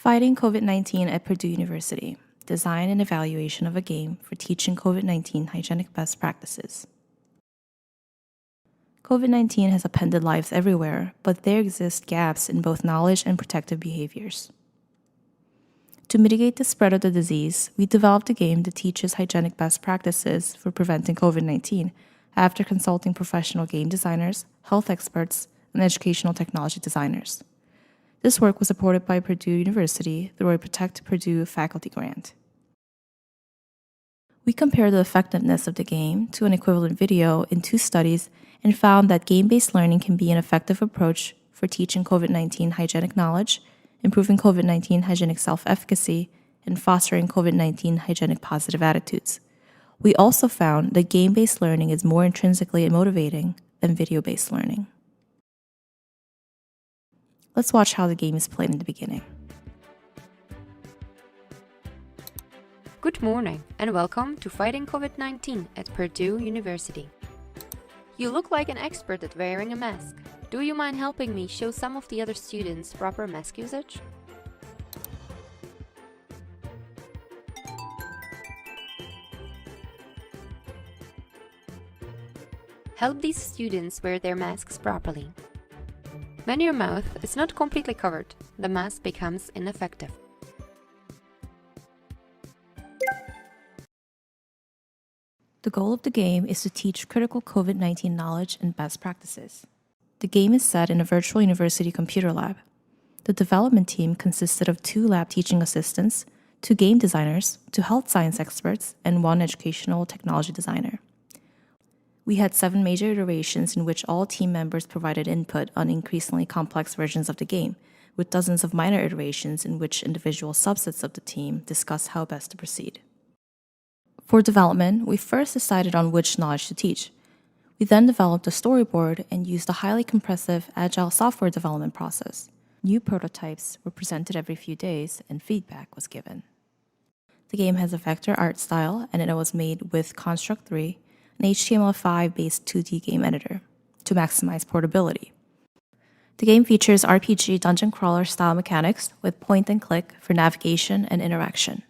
Fighting COVID-19 at Purdue University. Design and evaluation of a game for teaching COVID-19 hygienic best practices. COVID-19 has upended lives everywhere, but there exist gaps in both knowledge and protective behaviors. To mitigate the spread of the disease, we developed a game that teaches hygienic best practices for preventing COVID-19 after consulting professional game designers, health experts, and educational technology designers. This work was supported by Purdue University through a Protect Purdue faculty grant. We compared the effectiveness of the game to an equivalent video in 2 studies and found that game-based learning can be an effective approach for teaching COVID-19 hygienic knowledge, improving COVID-19 hygienic self-efficacy, and fostering COVID-19 hygienic positive attitudes. We also found that game-based learning is more intrinsically motivating than video-based learning. Let's watch how the game is played in the beginning. Good morning and welcome to Fighting COVID-19 at Purdue University. You look like an expert at wearing a mask. Do you mind helping me show some of the other students proper mask usage? Help these students wear their masks properly. When your mouth is not completely covered, the mask becomes ineffective. The goal of the game is to teach critical COVID-19 knowledge and best practices. The game is set in a virtual university computer lab. The development team consisted of 2 lab teaching assistants, 2 game designers, 2 health science experts, and 1 educational technology designer. We had 7 major iterations in which all team members provided input on increasingly complex versions of the game, with dozens of minor iterations in which individual subsets of the team discussed how best to proceed. For development, we first decided on which knowledge to teach. We then developed a storyboard and used a highly compressive, agile software development process. New prototypes were presented every few days and feedback was given. The game has a vector art style and it was made with Construct 3, an HTML5-based 2D game editor, to maximize portability. The game features RPG dungeon crawler style mechanics with point and click for navigation and interaction.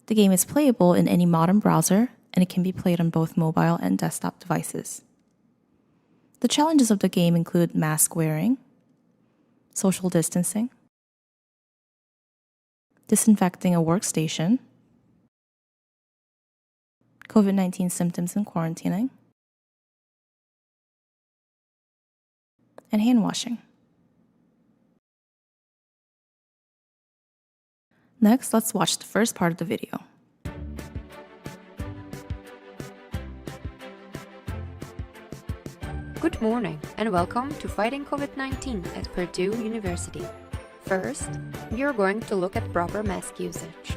The game is playable in any modern browser and it can be played on both mobile and desktop devices. The challenges of the game include mask wearing, social distancing, disinfecting a workstation, COVID-19 symptoms and quarantining, and hand washing. Next, let's watch the first part of the video. Good morning and welcome to Fighting COVID-19 at Purdue University. First, we are going to look at proper mask usage.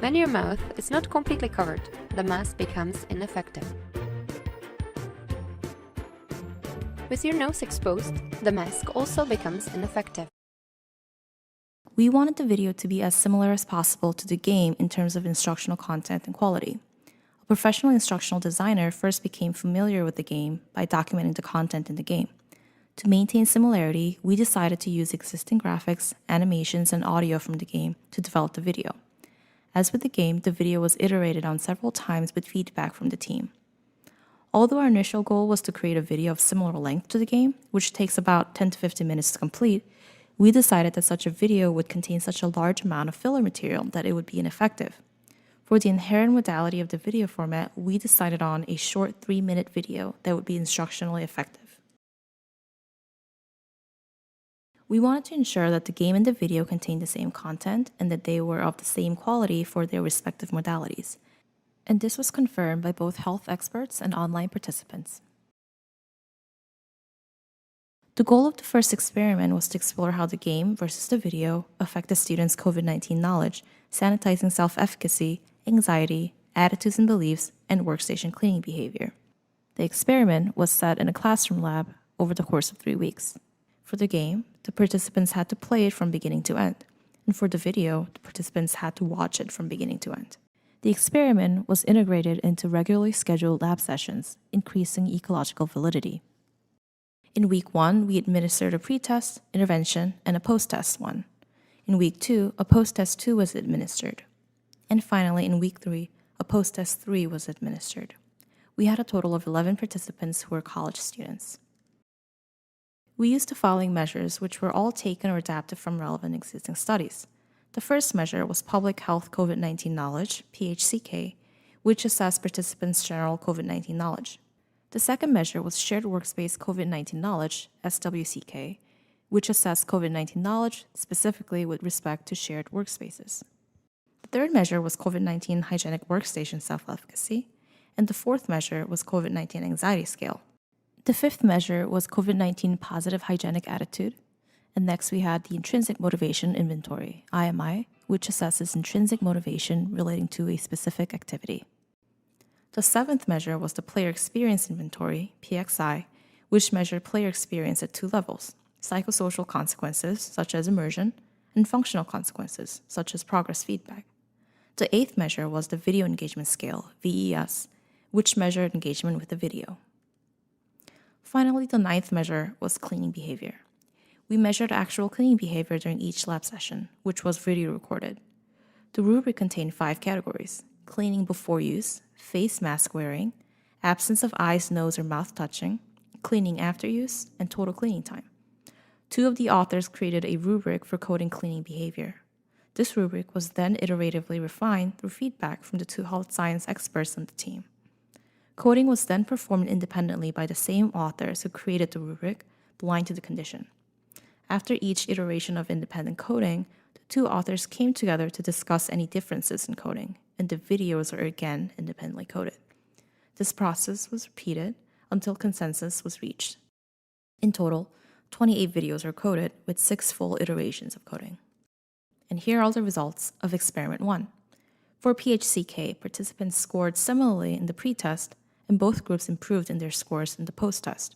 When your mouth is not completely covered, the mask becomes ineffective. With your nose exposed, the mask also becomes ineffective. We wanted the video to be as similar as possible to the game in terms of instructional content and quality. A professional instructional designer first became familiar with the game by documenting the content in the game. To maintain similarity, we decided to use existing graphics, animations, and audio from the game to develop the video. As with the game, the video was iterated on several times with feedback from the team. Although our initial goal was to create a video of similar length to the game, which takes about 10 to 15 minutes to complete, we decided that such a video would contain such a large amount of filler material that it would be ineffective. For the inherent modality of the video format, we decided on a short 3-minute video that would be instructionally effective. We wanted to ensure that the game and the video contained the same content and that they were of the same quality for their respective modalities. And this was confirmed by both health experts and online participants. The goal of the first experiment was to explore how the game versus the video affected students' COVID-19 knowledge, sanitizing self-efficacy, anxiety, attitudes and beliefs, and workstation cleaning behavior. The experiment was set in a classroom lab over the course of 3 weeks. For the game, the participants had to play it from beginning to end, and for the video, the participants had to watch it from beginning to end. The experiment was integrated into regularly scheduled lab sessions, increasing ecological validity. In week 1, we administered a pre-test, intervention, and a post-test 1. In week 2, a post-test 2 was administered. And finally, in week 3, a post-test 3 was administered. We had a total of 11 participants who were college students. We used the following measures, which were all taken or adapted from relevant existing studies. The first measure was Public Health COVID-19 Knowledge, PHCK, which assessed participants' general COVID-19 knowledge. The second measure was Shared Workspace COVID-19 Knowledge, SWCK, which assessed COVID-19 knowledge specifically with respect to shared workspaces. The third measure was COVID-19 Hygienic Workstation Self-Efficacy, and the fourth measure was COVID-19 Anxiety Scale. The fifth measure was COVID-19 Positive Hygienic Attitude, and next we had the Intrinsic Motivation Inventory, IMI, which assesses intrinsic motivation relating to a specific activity. The seventh measure was the Player Experience Inventory, PXI, which measured player experience at 2 levels, psychosocial consequences, such as immersion, and functional consequences, such as progress feedback. The eighth measure was the Video Engagement Scale, VES, which measured engagement with the video. Finally, the ninth measure was cleaning behavior. We measured actual cleaning behavior during each lab session, which was video recorded. The rubric contained 5 categories: cleaning before use, face mask wearing, absence of eyes, nose, or mouth touching, cleaning after use, and total cleaning time. 2 of the authors created a rubric for coding cleaning behavior. This rubric was then iteratively refined through feedback from the 2 health science experts on the team. Coding was then performed independently by the same authors who created the rubric, blind to the condition. After each iteration of independent coding, the 2 authors came together to discuss any differences in coding, and the videos were again independently coded. This process was repeated until consensus was reached. In total, 28 videos were coded with 6 full iterations of coding. And here are the results of Experiment 1. For PHCK, participants scored similarly in the pre-test, and both groups improved in their scores in the post-test.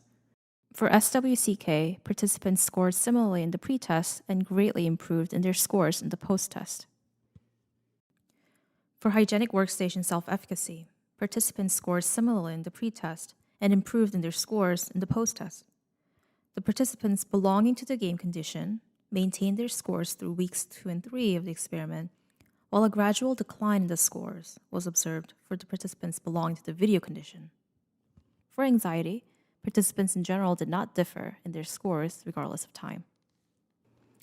For SWCK, participants scored similarly in the pre-test and greatly improved in their scores in the post-test. For Hygienic Workstation Self-Efficacy, participants scored similarly in the pre-test and improved in their scores in the post-test. The participants belonging to the game condition maintained their scores through weeks 2 and 3 of the experiment, while a gradual decline in the scores was observed for the participants belonging to the video condition. For anxiety, participants in general did not differ in their scores regardless of time.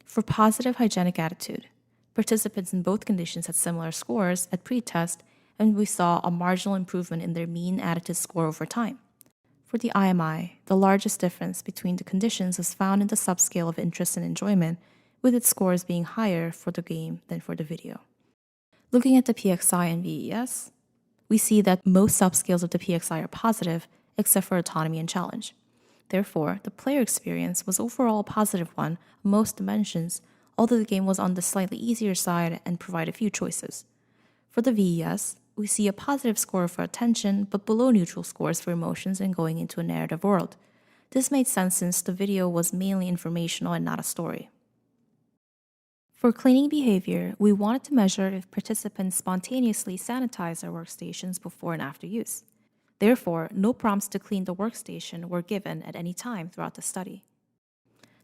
For positive hygienic attitude, participants in both conditions had similar scores at pre-test, and we saw a marginal improvement in their mean attitude score over time. For the IMI, the largest difference between the conditions was found in the subscale of interest and enjoyment, with its scores being higher for the game than for the video. Looking at the PXI and VES, we see that most subscales of the PXI are positive, except for autonomy and challenge. Therefore, the player experience was overall a positive one on most dimensions, although the game was on the slightly easier side and provided few choices. For the VES, we see a positive score for attention, but below neutral scores for emotions and going into a narrative world. This made sense since the video was mainly informational and not a story. For cleaning behavior, we wanted to measure if participants spontaneously sanitize their workstations before and after use. Therefore, no prompts to clean the workstation were given at any time throughout the study.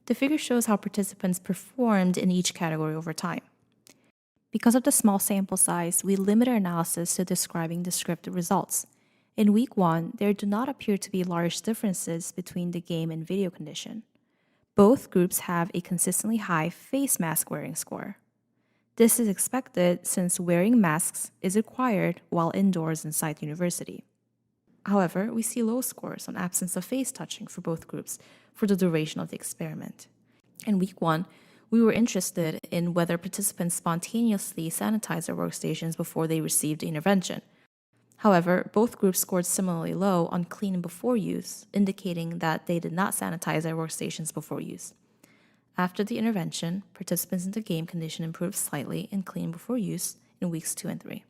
The figure shows how participants performed in each category over time. Because of the small sample size, we limit our analysis to describing descriptive results. In week 1, there do not appear to be large differences between the game and video condition. Both groups have a consistently high face mask wearing score. This is expected since wearing masks is required while indoors inside the university. However, we see low scores on absence of face touching for both groups for the duration of the experiment. In week 1, we were interested in whether participants spontaneously sanitized their workstations before they received the intervention. However, both groups scored similarly low on clean before use, indicating that they did not sanitize their workstations before use. After the intervention, participants in the game condition improved slightly in clean before use in weeks 2 and 3.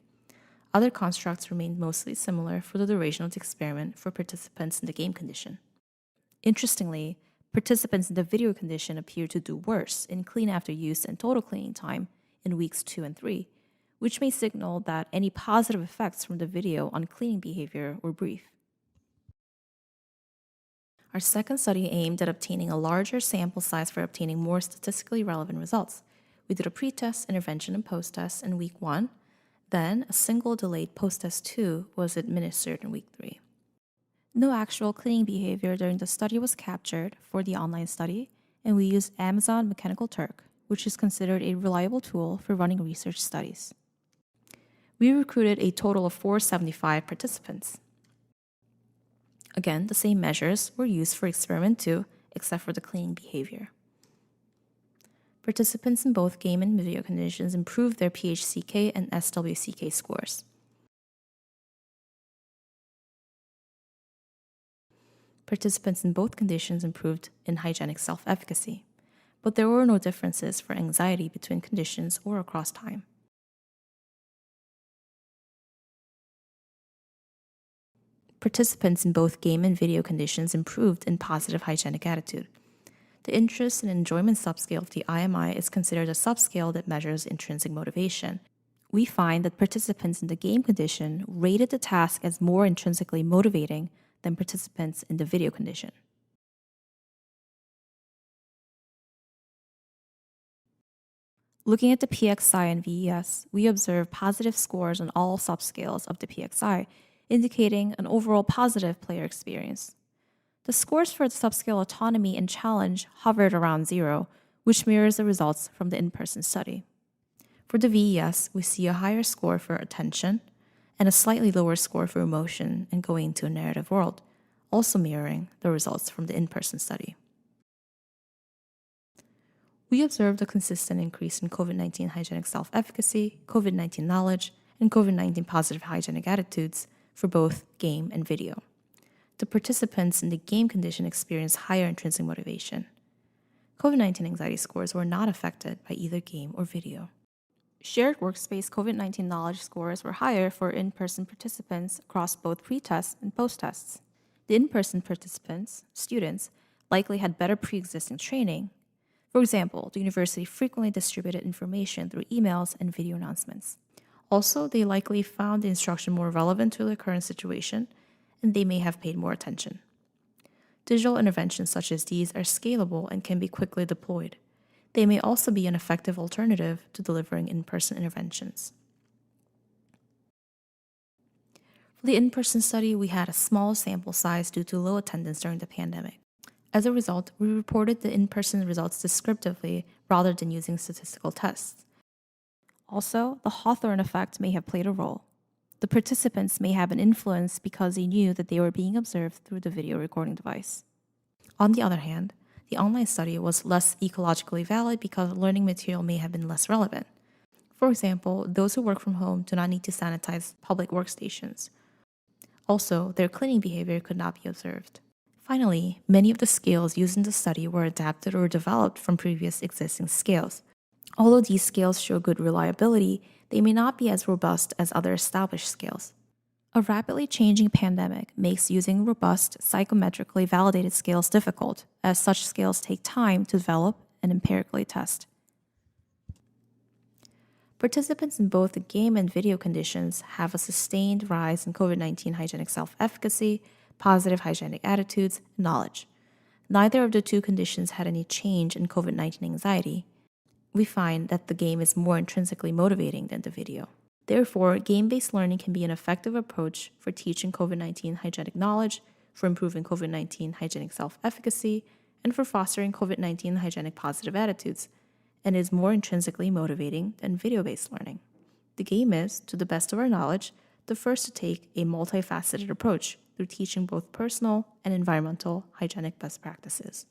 Other constructs remained mostly similar for the duration of the experiment for participants in the game condition. Interestingly, participants in the video condition appeared to do worse in clean after use and total cleaning time in weeks 2 and 3, which may signal that any positive effects from the video on cleaning behavior were brief. Our second study aimed at obtaining a larger sample size for obtaining more statistically relevant results. We did a pre-test, intervention, and post-test in week 1. Then, a single delayed post-test 2 was administered in week 3. No actual cleaning behavior during the study was captured for the online study, and we used Amazon Mechanical Turk, which is considered a reliable tool for running research studies. We recruited a total of 475 participants. Again, the same measures were used for experiment 2, except for the cleaning behavior. Participants in both game and video conditions improved their PHCK and SWCK scores. Participants in both conditions improved in hygienic self-efficacy, but there were no differences for anxiety between conditions or across time. Participants in both game and video conditions improved in positive hygienic attitude. The interest and enjoyment subscale of the IMI is considered a subscale that measures intrinsic motivation. We find that participants in the game condition rated the task as more intrinsically motivating than participants in the video condition. Looking at the PXI and VES, we observe positive scores on all subscales of the PXI, indicating an overall positive player experience. The scores for the subscale autonomy and challenge hovered around 0, which mirrors the results from the in-person study. For the VES, we see a higher score for attention and a slightly lower score for emotion and going into a narrative world, also mirroring the results from the in-person study. We observed a consistent increase in COVID-19 hygienic self-efficacy, COVID-19 knowledge, and COVID-19 positive hygienic attitudes for both game and video. The participants in the game condition experienced higher intrinsic motivation. COVID-19 anxiety scores were not affected by either game or video. Shared workspace COVID-19 knowledge scores were higher for in-person participants across both pre-tests and post-tests. The in-person participants, students, likely had better pre-existing training. For example, the university frequently distributed information through emails and video announcements. Also, they likely found the instruction more relevant to their current situation, and they may have paid more attention. Digital interventions such as these are scalable and can be quickly deployed. They may also be an effective alternative to delivering in-person interventions. For the in-person study, we had a small sample size due to low attendance during the pandemic. As a result, we reported the in-person results descriptively rather than using statistical tests. Also, the Hawthorne effect may have played a role. The participants may have an influence because they knew that they were being observed through the video recording device. On the other hand, the online study was less ecologically valid because learning material may have been less relevant. For example, those who work from home do not need to sanitize public workstations. Also, their cleaning behavior could not be observed. Finally, many of the scales used in the study were adapted or developed from previous existing scales. Although these scales show good reliability, they may not be as robust as other established scales. A rapidly changing pandemic makes using robust, psychometrically validated scales difficult, as such scales take time to develop and empirically test. Participants in both the game and video conditions have a sustained rise in COVID-19 hygienic self-efficacy, positive hygienic attitudes, and knowledge. Neither of the two conditions had any change in COVID-19 anxiety. We find that the game is more intrinsically motivating than the video. Therefore, game-based learning can be an effective approach for teaching COVID-19 hygienic knowledge, for improving COVID-19 hygienic self-efficacy, and for fostering COVID-19 hygienic positive attitudes, and is more intrinsically motivating than video-based learning. The game is, to the best of our knowledge, the first to take a multifaceted approach through teaching both personal and environmental hygienic best practices.